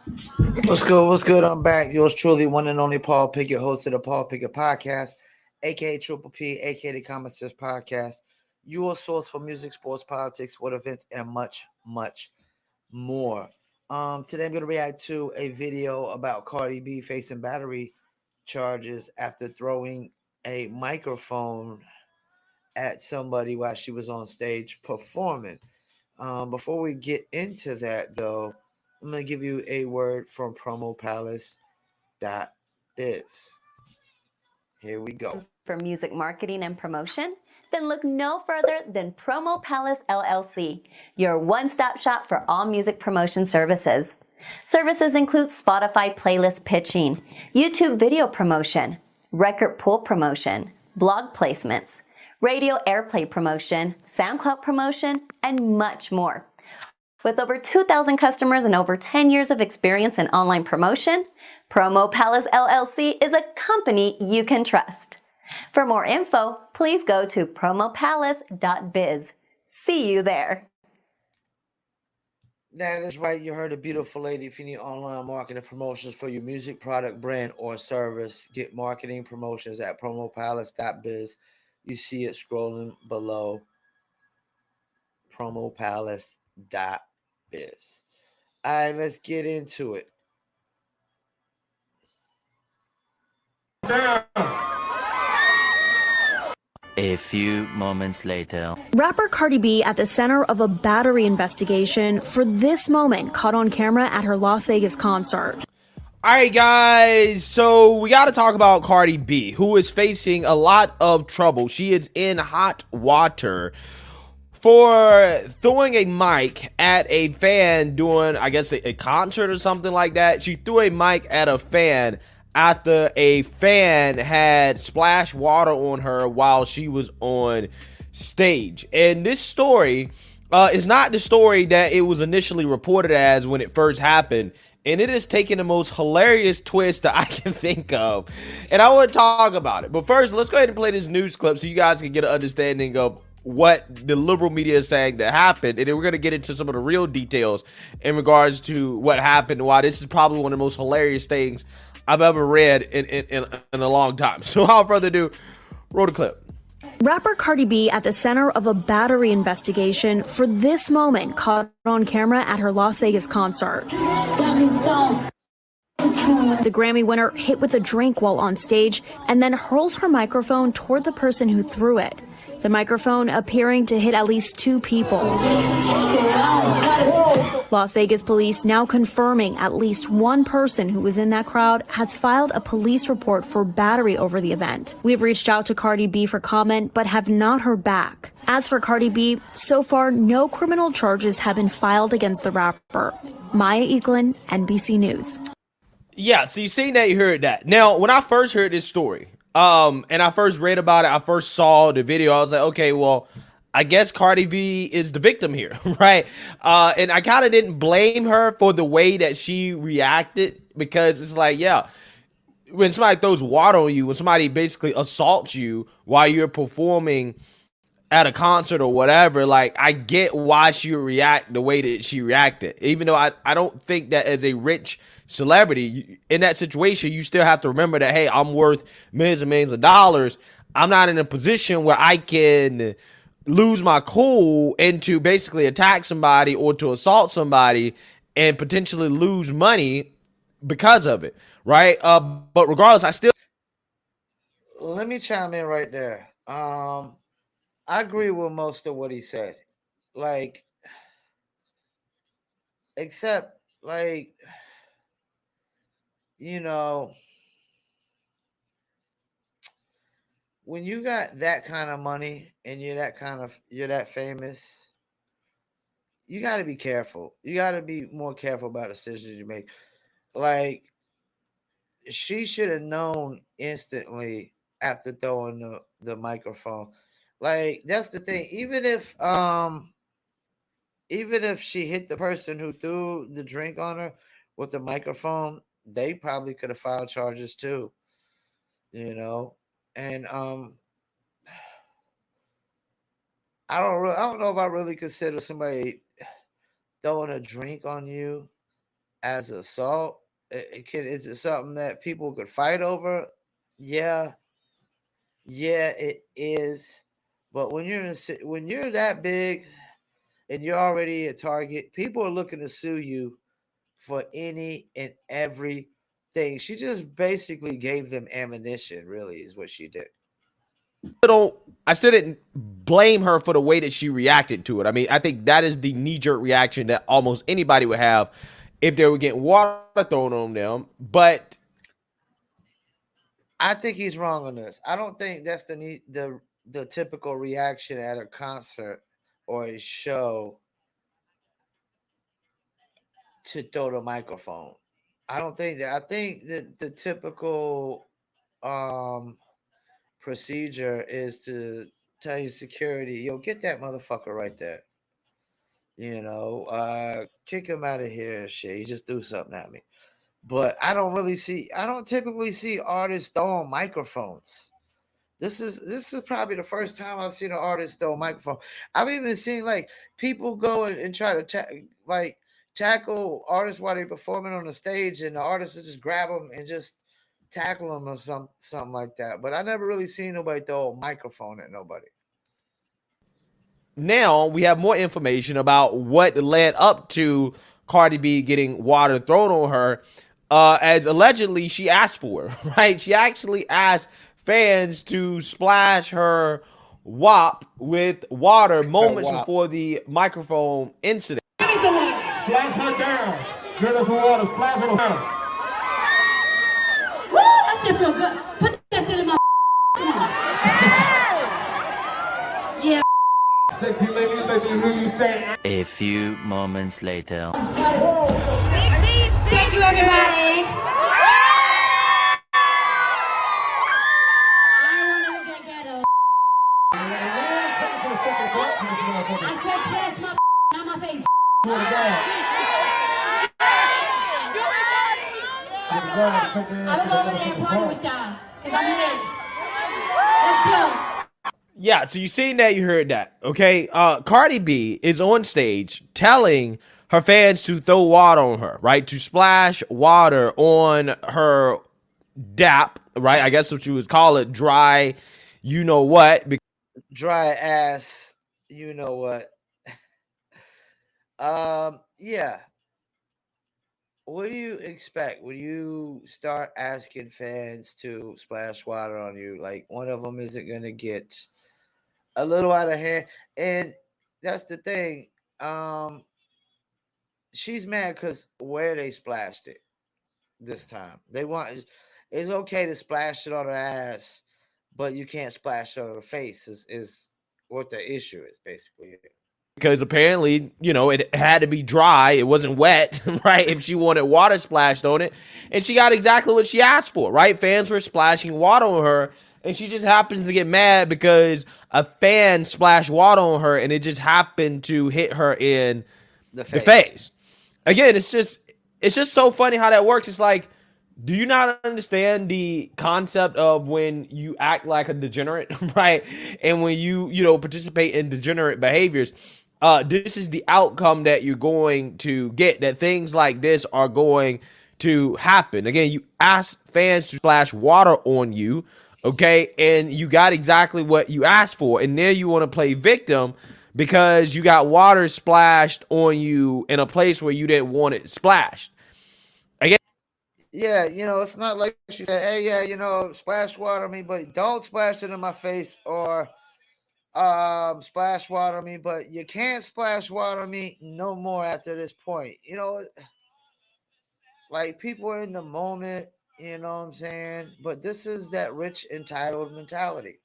What's good? What's good? I'm back. Yours truly, one and only Paul Pickett, host of the Paul Pickett Podcast, aka Triple P, aka the Common Sense Podcast. Your source for music, sports, politics, what events, and much, much more. Today I'm gonna react to a video about Cardi B facing battery charges after throwing a microphone at somebody while she was on stage performing. Before we get into that, though, I'm gonna give you a word from promopalace.biz. Here we go. For music marketing and promotion? Then look no further than Promo Palace LLC, your one-stop shop for all music promotion services. Services include Spotify playlist pitching, YouTube video promotion, record pool promotion, blog placements, radio airplay promotion, SoundCloud promotion, and much more. With over 2,000 customers and over 10 years of experience in online promotion, Promo Palace LLC is a company you can trust. For more info, please go to promopalace.biz. See you there. That is right. You heard a beautiful lady. If you need online marketing promotions for your music, product, brand, or service, get marketing promotions at promopalace.biz. You see it scrolling below. Promopalace.biz. All right, let's get into it. A few moments later. Rapper Cardi B at the center of a battery investigation for this moment caught on camera at her Las Vegas concert. All right, guys, so we got to talk about Cardi B, who is facing a lot of trouble. She is in hot water for throwing a mic at a fan during, I guess, a concert or something like that. She threw a mic at a fan after a fan had splashed water on her while she was on stage. And this story is not the story that it was initially reported as when it first happened. And it is taking the most hilarious twist that I can think of. And I want to talk about it. But first, let's go ahead and play this news clip so you guys can get an understanding of what the liberal media is saying that happened. And then we're going to get into some of the real details in regards to what happened and why this is probably one of the most hilarious things I've ever read in a long time. So without further ado, roll the clip. Rapper Cardi B at the center of a battery investigation for this moment caught on camera at her Las Vegas concert. The Grammy winner hit with a drink while on stage and then hurls her microphone toward the person who threw it. The microphone appearing to hit at least two people. Las Vegas police now confirming at least one person who was in that crowd has filed a police report for battery over the event. We've reached out to Cardi B for comment, but have not heard back. As for Cardi B, so far no criminal charges have been filed against the rapper. Maya Eklund, NBC News. Yeah, so you seen that, you heard that. Now, when I first heard this story, and I first read about it, I first saw the video, I was like, okay, well, I guess Cardi B is the victim here, right? And I kind of didn't blame her for the way that she reacted, because it's like, yeah, when somebody throws water on you, when somebody basically assaults you while you're performing at a concert or whatever, like, I get why she react the way that she reacted. Even though I don't think that as a rich celebrity, in that situation, you still have to remember that, hey, I'm worth millions and millions of dollars. I'm not in a position where I can lose my cool and to basically attack somebody or to assault somebody and potentially lose money because of it, right? But regardless, I still... Let me chime in right there. I agree with most of what he said. Like, except, like, you know, when you got that kind of money and you're that famous, you got to be careful. You got to be more careful about decisions you make. Like, she should have known instantly after throwing the microphone. Like, that's the thing. Even if she hit the person who threw the drink on her with the microphone, they probably could have filed charges too. You know, and I don't know if I really consider somebody throwing a drink on you as assault? Is it something that people could fight over? Yeah, yeah, it is. But when you're that big and you're already a target, people are looking to sue you for any and everything. She just basically gave them ammunition, really, is what she did. I still didn't blame her for the way that she reacted to it. I mean, I think that is the knee-jerk reaction that almost anybody would have if they were getting water thrown on them. But I think he's wrong on this. I don't think that's the typical reaction at a concert or a show to throw the microphone. I don't think that. I think that the typical procedure is to tell your security, yo, get that motherfucker right there. Kick him out of here. Shit, he just threw something at me. But I don't typically see artists throwing microphones. This is probably the first time I've seen an artist throw a microphone. I've even seen like people go and try to tackle artists while they're performing on the stage, and the artists will just grab them and just tackle them or something like that. But I never really seen nobody throw a microphone at nobody. now we have more information about what led up to Cardi B getting water thrown on her, as allegedly she asked for it, right? She actually asked fans to splash her WAP with water moments before the microphone incident. Splash her down. Get us some water. Splash her down. Woo! That shit feel good. Put that shit in my. Come on. Yeah. Sexy lady, let me hear you say. A few moments later. Thank you, everybody. I don't want to get ghetto. I said splash my not my face. I'm gonna go over there and party with y'all, cause I'm ready. Let's go. Yeah, so you seen that, you heard that, okay? Cardi B is on stage telling her fans to throw water on her, right? To splash water on her DAP, right? I guess what you would call it, dry, you know what? Dry ass, you know what? Yeah. What do you expect? When you start asking fans to splash water on you? Like one of them isn't gonna get a little out of hand, and that's the thing. She's mad because where they splashed it this time. It's okay to splash it on her ass, but you can't splash it on her face. Is what the issue is basically. Because apparently, it had to be dry. It wasn't wet, right? If she wanted water splashed on it. And she got exactly what she asked for, right? Fans were splashing water on her. And she just happens to get mad because a fan splashed water on her and it just happened to hit her in the face. Again, it's just so funny how that works. It's like, do you not understand the concept of when you act like a degenerate, right? And when you participate in degenerate behaviors, this is the outcome that you're going to get, that things like this are going to happen. Again, you ask fans to splash water on you, okay, and you got exactly what you asked for. And then you want to play victim because you got water splashed on you in a place where you didn't want it splashed. Again, yeah, it's not like she said, hey, yeah, splash water on me, but don't splash it in my face, or splash water on me, but you can't splash water on me no more after this point. Like people are in the moment, you know what I'm saying? But this is that rich entitled mentality.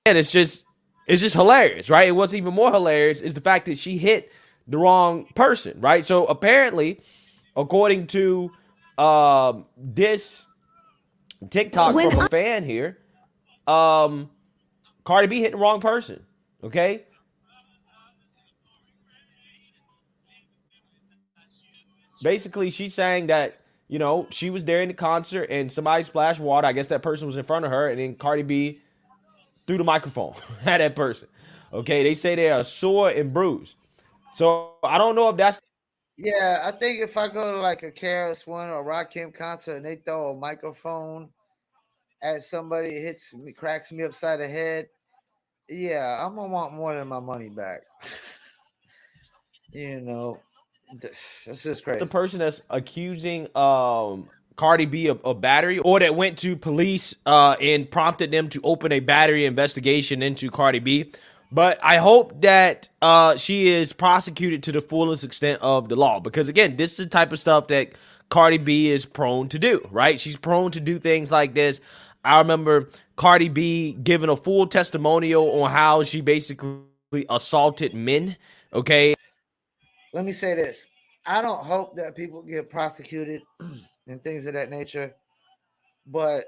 And it's just hilarious, right? And what's even more hilarious is the fact that she hit the wrong person, right? So apparently, according to this TikTok from a fan here, Cardi B hit the wrong person, okay? Basically, she's saying that, she was there in the concert and somebody splashed water. I guess that person was in front of her, and then Cardi B threw the microphone at that person. Okay, they say they are sore and bruised. So I don't know if that's Yeah, I think if I go to like a KRS One or Rakim concert and they throw a microphone at somebody, hits me, cracks me upside the head, yeah, I'm gonna want more than my money back. You know, that's just The crazy. person that's accusing Cardi B of battery, or that went to police and prompted them to open a battery investigation into Cardi B. But I hope that she is prosecuted to the fullest extent of the law, because again, this is the type of stuff that Cardi B is prone to do, right? She's prone to do things like this. I remember Cardi B giving a full testimonial on how she basically assaulted men. Okay. Let me say this. I don't hope that people get prosecuted and things of that nature, but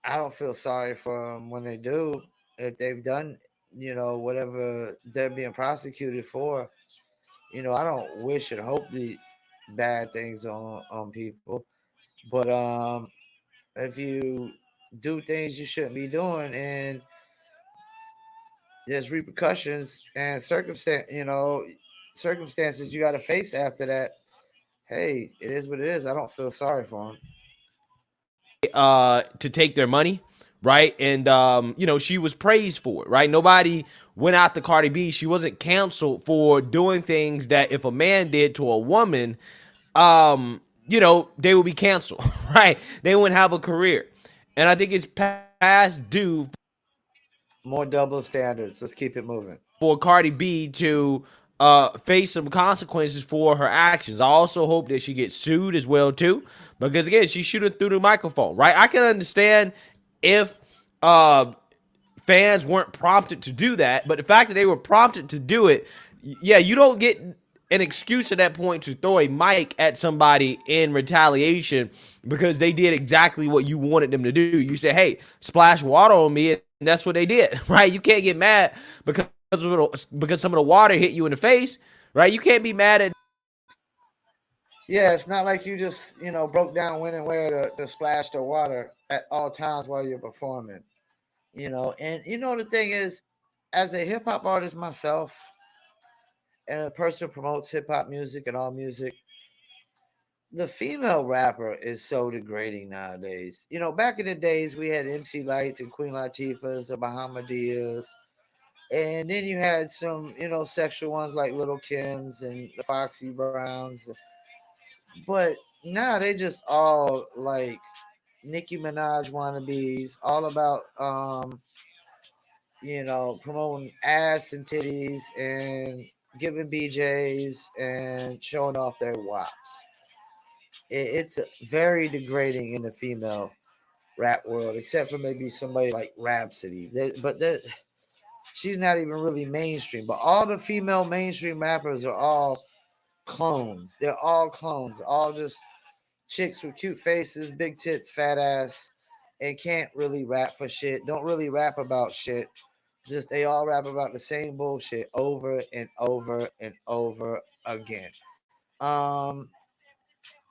I don't feel sorry for them when they do. If they've done, whatever they're being prosecuted for, I don't wish and hope the bad things on people. But if you do things you shouldn't be doing, and there's repercussions and circumstances you got to face after that. Hey, it is what it is. I don't feel sorry for them. To take their money, right? And she was praised for it, right? Nobody went out to Cardi B. She wasn't canceled for doing things that if a man did to a woman, they would be canceled, right? They wouldn't have a career. And I think it's past due More double standards. Let's keep it moving. for Cardi B to face some consequences for her actions. I also hope that she gets sued as well too, because again, she's shooting through the microphone, right? I can understand if fans weren't prompted to do that, but the fact that they were prompted to do it, yeah, you don't get an excuse at that point to throw a mic at somebody in retaliation because they did exactly what you wanted them to do. You say, hey, splash water on me, and that's what they did, right? You can't get mad because some of the water hit you in the face, right? You can't be mad at. Yeah, it's not like you just, broke down when and where to splash the water at all times while you're performing. And the thing is, as a hip hop artist myself, and a person who promotes hip hop music and all music, the female rapper is so degrading nowadays. Back in the days, we had MC Lights and Queen Latifahs and Bahamadia, and then you had some, sexual ones like Little Kim's and the Foxy Browns. But now they just all like Nicki Minaj wannabes, all about promoting ass and titties and giving BJs and showing off their wops. It's very degrading in the female rap world, except for maybe somebody like Rhapsody. She's not even really mainstream. But all the female mainstream rappers are all clones. They're all clones. All just chicks with cute faces, big tits, fat ass, and can't really rap for shit. Don't really rap about shit. Just they all rap about the same bullshit over and over and over again. Um,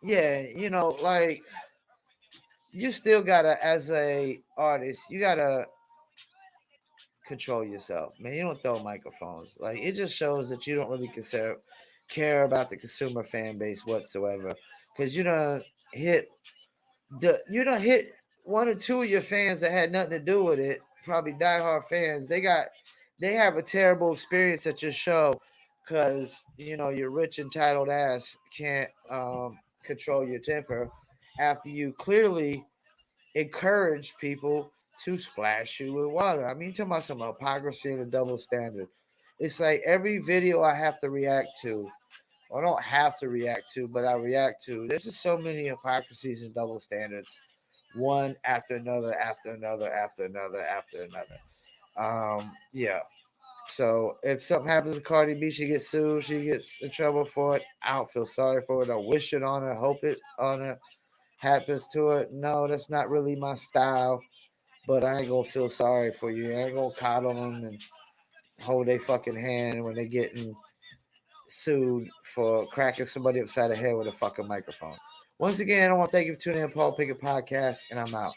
yeah, like you still gotta, as a artist, you gotta control yourself, man. You don't throw microphones. Like it just shows that you don't really care about the consumer fan base whatsoever. Because hit you don't hit one or two of your fans that had nothing to do with it. Probably diehard fans. They have a terrible experience at your show because your rich entitled ass can't control your temper after you clearly encourage people to splash you with water. I mean, talking about some hypocrisy and a double standard. It's like every video I have to react to, or I don't have to react to, but I react to. There's just so many hypocrisies and double standards, one after another, after another, after another, after another. Yeah. So if something happens to Cardi B, she gets sued, she gets in trouble for it. I don't feel sorry for it. I wish it on her, hope it on her happens to her. No, that's not really my style. But I ain't gonna feel sorry for you. I ain't gonna coddle them and hold their fucking hand when they getting sued for cracking somebody upside the head with a fucking microphone. Once again, I want to thank you for tuning in to Paul Pickett Podcast, and I'm out.